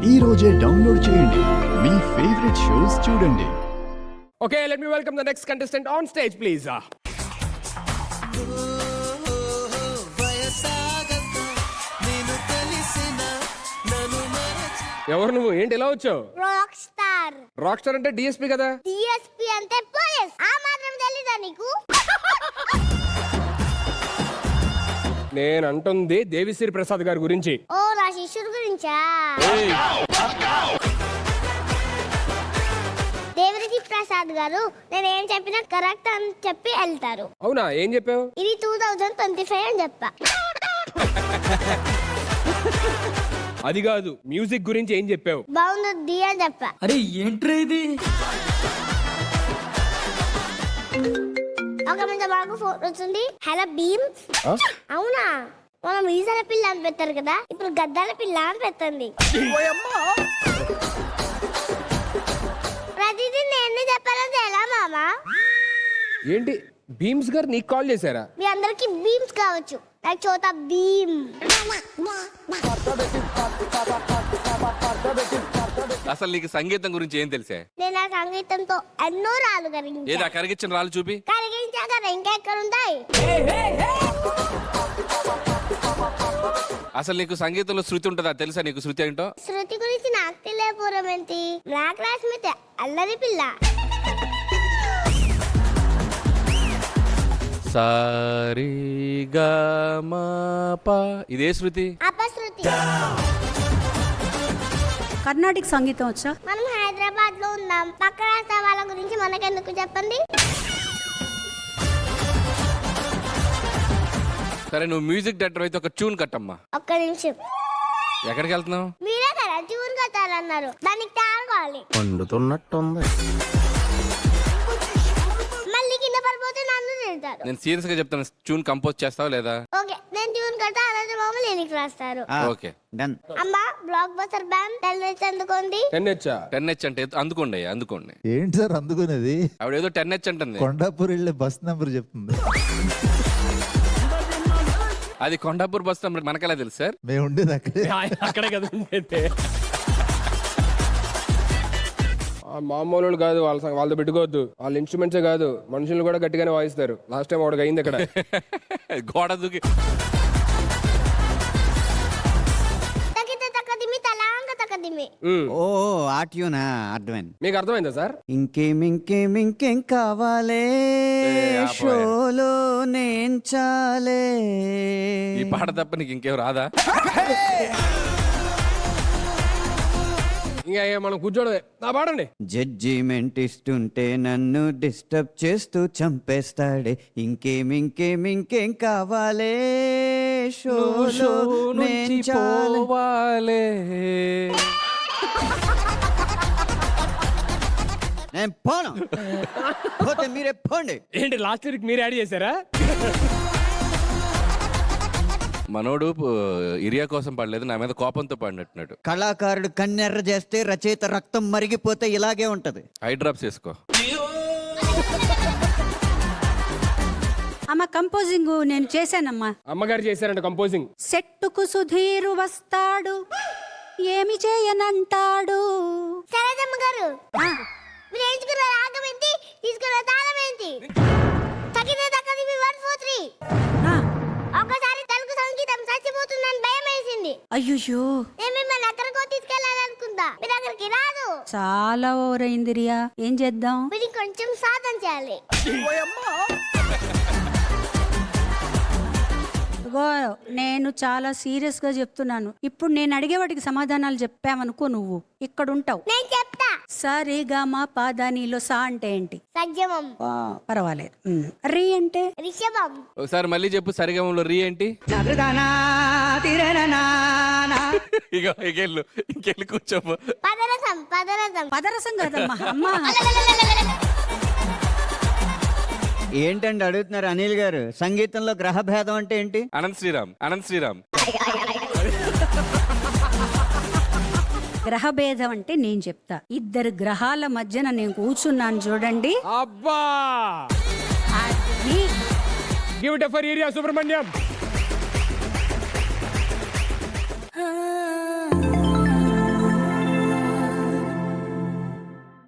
ఈ రోజే డౌన్లోడ్ చేయండి మీ ఫేవరెట్ షోస్ చూడండి. Okay, let me welcome the next contestant on stage, please. ఎవరు నువ్వు? ఏంటి ఎలా వచ్చావు? Rock star. రాక్ స్టార్ అంటే డిఎస్పీ కదా? డిఎస్పీ అంటే పోలీస్. ఆ మాత్రం తెలీదా నీకు? నేను అంటుంది దేవిశ్రీ ప్రసాద్ గారి గురించి. ఓ, నా శిష్యుడి గురించా? దేవిశ్రీ ప్రసాద్ గారు నేను ఏం చెప్పినా కరెక్ట్ అని చెప్పి వెళ్తారు. అవునా? ఏం చెప్పావు? ఇది 2025 అని చెప్పా. అది కాదు, మ్యూజిక్ గురించి ఏం చెప్పావు? బాగుంది అని చెప్పా. అరే ఏంట్రా ఇది? ఒక మంచి మాకు ఫోన్ వచ్చింది. హలో భీమ్స్. అవునా, మనం ఈసారి పిల్ల అని పెట్టారు కదా, ఇప్పుడు గద్దాల పిల్ల అని పెట్టండి. ప్రతిదీ నేను చెప్పాలని ఎలా మామా? ఏంటి భీమ్స్ గారు నీకు కాల్ చేశారా? మీ అందరికి భీమ్స్ కావచ్చు, నాకు చోట భీమ్. అసలు నీకు సంగీతం గురించి ఏం తెలుసా? నేను ఆ సంగీతంతో ఎన్నో రాళ్ళు కరిగించాను. ఏదా కరిగించిన రాళ్ళు చూపి. కరిగించాక ఇంకెక్కడ ఉంటాయి? అసలు నీకు సంగీతంలో శృతి ఉంటుందా? తెలుసా నీకు శృతి ఏంటో? శృతి గురించి నాకు తెలియపోవడం ఏంటి? నా క్లాస్మేట్ అల్లరి పిల్ల. సారీగామాపా ఇదే శృతి. అపశృతి. కర్ణాటక సంగీతం వచ్చా? మనం హైదరాబాద్ లో ఉన్నాం, పక్క రాష్ట్ర వాళ్ళ గురించి మనకెందుకు చెప్పండి? సరే, నువ్వు మ్యూజిక్ డైరెక్టర్ అయితే ఒక ట్యూన్ కట్టమ్మా. ఒక్క నిమిషం. ఎక్కడికి వెళ్తున్నావు? మీరే కదా ట్యూన్ కట్టాలన్నారు, దానికి తాగాలి. వండుతున్నట్టుంది. మళ్ళీ కింద పడిపోతే నన్ను తింటారు. నేను సీరియస్ గా చెప్తాను, ట్యూన్ కంపోజ్ చేస్తావా లేదా? ఓకే, నేను ట్యూన్ కట్టా, అలాంటి మామూలు లిరిక్ రాస్తారు. Okay done. అమ్మా, బ్లాక్ బస్టర్ బ్యాండ్ టెల్నెస్ అందుకోండి. 10H. 10H అంటే అందుకోండి అందుకోండి. ఏంటి సార్ అందుకునేది? ఆవిడేదో 10H అంటుంది. కొండాపూర్ వెళ్ళే బస్ నెంబర్ చెప్తుంది. అది కొండాపూర్ బస్ నెంబర్ మనకెలా తెలుసు సార్? మేము ఉండేది అక్కడే. అక్కడే కదా ఉండేది. మామూలు కాదు, వాళ్ళతో పెట్టుకోవద్దు. వాళ్ళ ఇన్స్ట్రుమెంట్సే కాదు, మనుషులు కూడా గట్టిగానే వాయిస్తారు. లాస్ట్ టైం ఒకటి అయింది అక్కడ. గోడ దూకి. తకిత తకదిమి తలాంగ తకదిమి. ఓ ఆ ట్యూనా, అర్థమైంది. మీకు అర్థమైందా సార్? ఇంకేం కావాలే షోలో నేంచాలే. ఈ పాట తప్ప నీకు ఇంకేం రాదా? ఇంకా మనం కూర్చోడదే. నా పాడండి. జడ్జిమెంట్ ఇస్తుంటే నన్ను డిస్టర్బ్ చేస్తూ చంపేస్తాడే. ఇంకేం కావాలే షోలో నేంచాలే. నేను పోను, పోతే మీరే పోండి. ఏంటి లాస్ట్ వీక్ మీరు యాడ్ చేశారా? మనోడు ఇరియా కోసం పడలేదు, నా మీద కోపంతో పడినట్టున్నాడు. కళాకారుడు కన్నెర్ర చేస్తే రచయిత రక్తం మరిగిపోతే ఇలాగే ఉంటది. ఐ డ్రాప్స్ వేసుకో. అమ్మ కంపోజింగ్ నేను చేశానమ్మా. అమ్మగారు చేశారంట కంపోజింగ్. సెట్టుకు సుధీరు వస్తాడు, ఏమి చేయనంటాడు. సరేదమ్మ గారు, మీరు ఎంచుకున్న రాగం ఏంటి, తీసుకున్న తాళం ఏంటి? తగిన తకదిమి 1 4 3. ఒకసారి తెలుగు సంగీతం చచ్చిపోతుందని భయం వేసింది. అయ్యో, నేను మిమ్మల్ని ఎక్కడికో తీసుకెళ్లాలనుకుంటా, మీరు అక్కడికి రాదు. చాలా ఓవరైంది రియా, ఏం చేద్దాం? మీరు కొంచెం సాధన చేయాలి. ఇదిగో, నేను చాలా సీరియస్ గా చెప్తున్నాను. ఇప్పుడు నేను అడిగే వాటికి సమాధానాలు చెప్పావనుకో, నువ్వు ఇక్కడ ఉంటావు. నేను చెప్తా. సరిగా మా పాదానిలో సా అంటే ఏంటి? సజ్జమం. పర్వాలేదు. రీ అంటే? రిషభం. ఒకసారి మళ్ళీ చెప్పు. సరిగమలో రీ ఏంటి? ఇంకెళ్ళి కూర్చోపు. పదరసం. పదరసం. పదరసం కదమ్మా అమ్మా. ఏంటండి అడుగుతున్నారు అనిల్ గారు? సంగీతంలో గ్రహ భేదం అంటే ఏంటి? అనంత్ శ్రీరామ్. గ్రహ భేదం అంటే నేను చెప్తా. ఇద్దరు గ్రహాల మధ్యన నేను కూర్చున్నాను చూడండి. అబ్బా, అది give it for area Subrahmanyam.